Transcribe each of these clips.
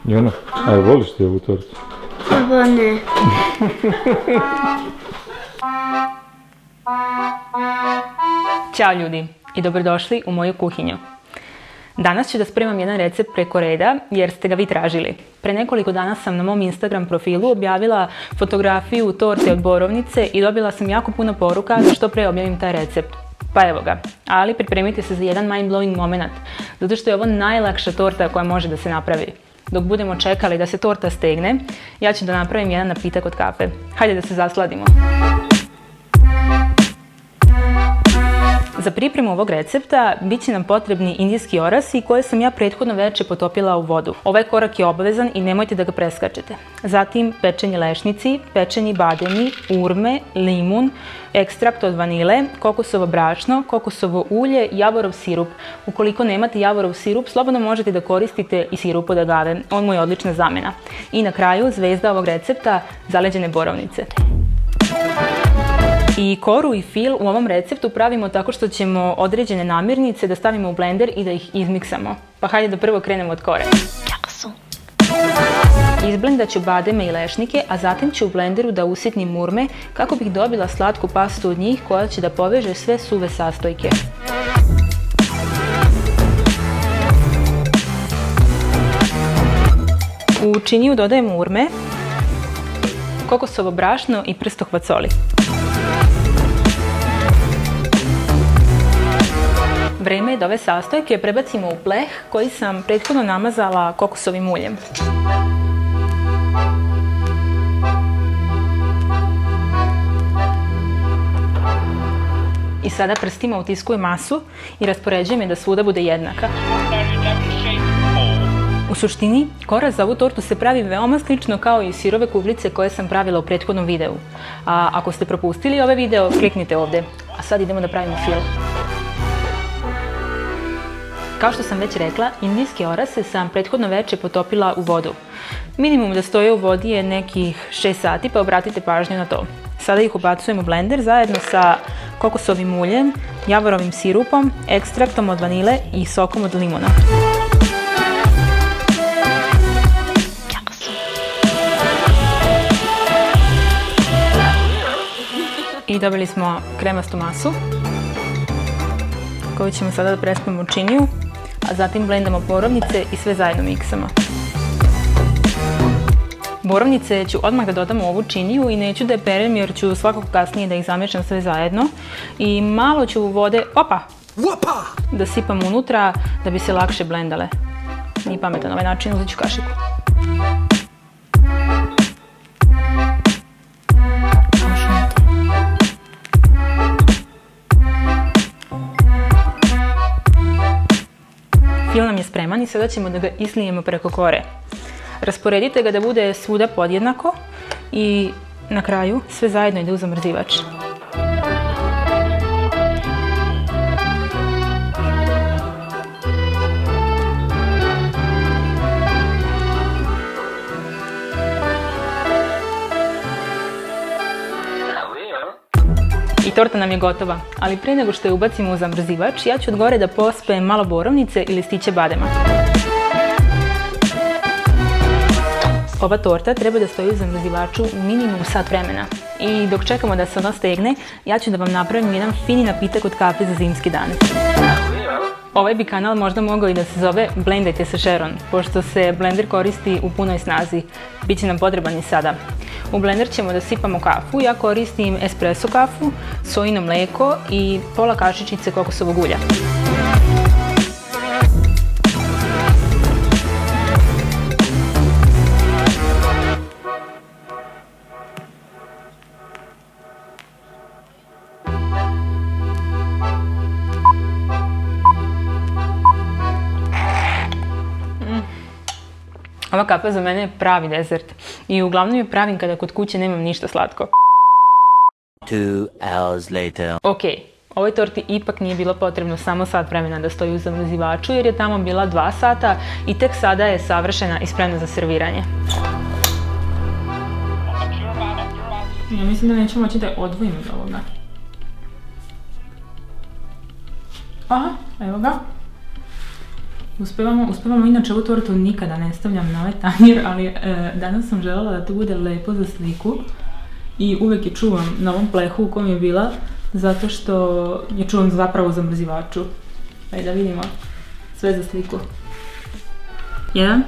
Jona, a voliš ti ovu tortu? Pa ne. Ćao ljudi i dobrodošli u moju kuhinju. Danas ću da spremam jedan recept preko reda jer ste ga vi tražili. Pre nekoliko dana sam na mom Instagram profilu objavila fotografiju torte od borovnice i dobila sam jako puno poruka da što pre objavim taj recept. Pa evo ga, ali pripremite se za jedan mind-blowing moment, zato što je ovo najlakša torta koja može da se napravi. Dok budemo čekali da se torta stegne, ja ću da napravim jedan napitak od kafe. Hajde da se zasladimo. Za pripremu ovog recepta bit će nam potrebni indijski orasi koje sam ja prethodno veče potopila u vodu. Ovaj korak je obavezan i nemojte da ga preskačete. Zatim pečeni lešnici, pečeni bademi, urme, limun, ekstrakt od vanile, kokosovo brašno, kokosovo ulje, javorov sirup. Ukoliko nemate javorov sirup, slobodno možete da koristite i sirup od agave. On mu je odlična zamena. I na kraju zvezda ovog recepta, zaleđene borovnice. I koru i fil u ovom receptu pravimo tako što ćemo određene namirnice da stavimo u blender i da ih izmiksamo. Pa hajde da prvo krenemo od kore. Izblendat ću bademe i lešnike, a zatim ću u blenderu da usitnim urme kako bih dobila slatku pastu od njih koja će da poveže sve suve sastojke. U činiju dodajemo urme, kokosovo brašno i prstohvat soli. Vreme je da ove sastojke prebacimo u pleh koji sam prethodno namazala kokosovim uljem. I sada prstima utiskujem masu i raspoređujem je da svuda bude jednaka. U suštini, kora za ovu tortu se pravi veoma slično kao i sirove kuglice koje sam pravila u prethodnom videu. A ako ste propustili ovaj video, kliknite ovde. A sad idemo da pravimo fil. Kao što sam već rekla, indijske orase sam prethodno veče potopila u vodu. Minimum da stoje u vodi je nekih 6 sati, pa obratite pažnju na to. Sada ih ubacujem u blender zajedno sa kokosovim uljem, javorovim sirupom, ekstraktom od vanile i sokom od limuna. I dobili smo kremastu masu koju ćemo sada da prespamo u činiju, a zatim blendamo borovnice i sve zajedno miksamo. Borovnice ću odmah da dodam u ovu činiju i neću da je perem jer ću svakako kasnije da ih zamešam sve zajedno. I malo ću vode, da sipam unutra da bi se lakše blendale. Nije pametan ovaj način, uzet ću kašiku. Fil nam je spreman i sada ćemo da ga islijemo preko kore. Rasporedite ga da bude svuda podjednako i na kraju sve zajedno ide u zamrzivač. I torta nam je gotova, ali pre nego što je ubacimo u zamrzivač, ja ću od gore da pospejem malo borovnice i listiće badema. Ova torta treba da stoji u zamrzivaču minimum sat vremena. I dok čekamo da se ona stegne, ja ću da vam napravim jedan fini napitak od kafe za zimski dan. Ovaj bi kanal možda mogao i da se zove Blendajte sa Sharon, pošto se blender koristi u punoj snazi. Biće nam potreban i sada. U blender ćemo da sipamo kafu, ja koristim espresso kafu, sojino mleko i pola kašičice kokosovog ulja. Ova kafa za mene je pravi desert i uglavnom je pravim kada kod kuće nemam ništa slatko. 2 hours later. Ok, ovoj torti ipak nije bilo potrebno samo sat vremena da stoji u zamrzivaču jer je tamo bila 2 sata i tek sada je savršena i spremna za serviranje. Ja mislim da neću moći da je odvojim od ovoga. Aha, evo ga. Uspevamo inače ovu tortu nikada ne stavljam na ovaj tanjir, ali danas sam željela da to bude lepo za sliku i uvek je čuvam na ovom plehu u kom je bila, zato što je čuvam zapravo u zamrzivaču. Ajde da vidimo sve za sliku. 1,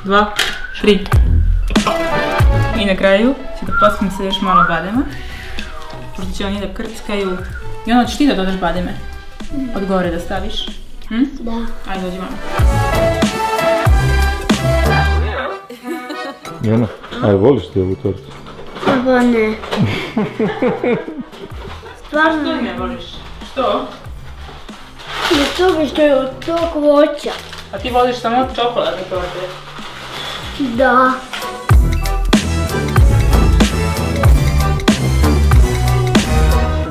2, 3. I na kraju ću da poskrim se još malo badema, pošto će oni da krckaju. I onda ćeš ti da dodaš bademe? Od gore da staviš? Da. Ajde, dođi mama. Jena, aj voliš ti ovu tortu? Pa ne. Stvarno Što ne voliš? Što? ne toga što je od tog voća. A ti voliš samo čokoladne torte? Da.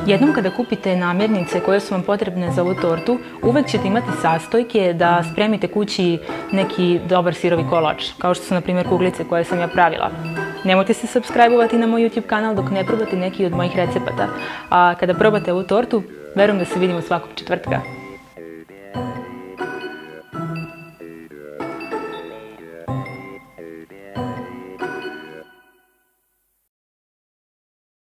Jednom kada kupite namirnice koje su vam potrebne za ovu tortu, uvek ćete imati sastojke da spremite kući neki dobar sirovi kolač, kao što su na primjer kuglice koje sam ja pravila. Nemojte se subscribe-ovati na moj YouTube kanal dok ne probate neki od mojih recepata, a kada probate ovu tortu, verujem da se vidimo svakog četvrtka.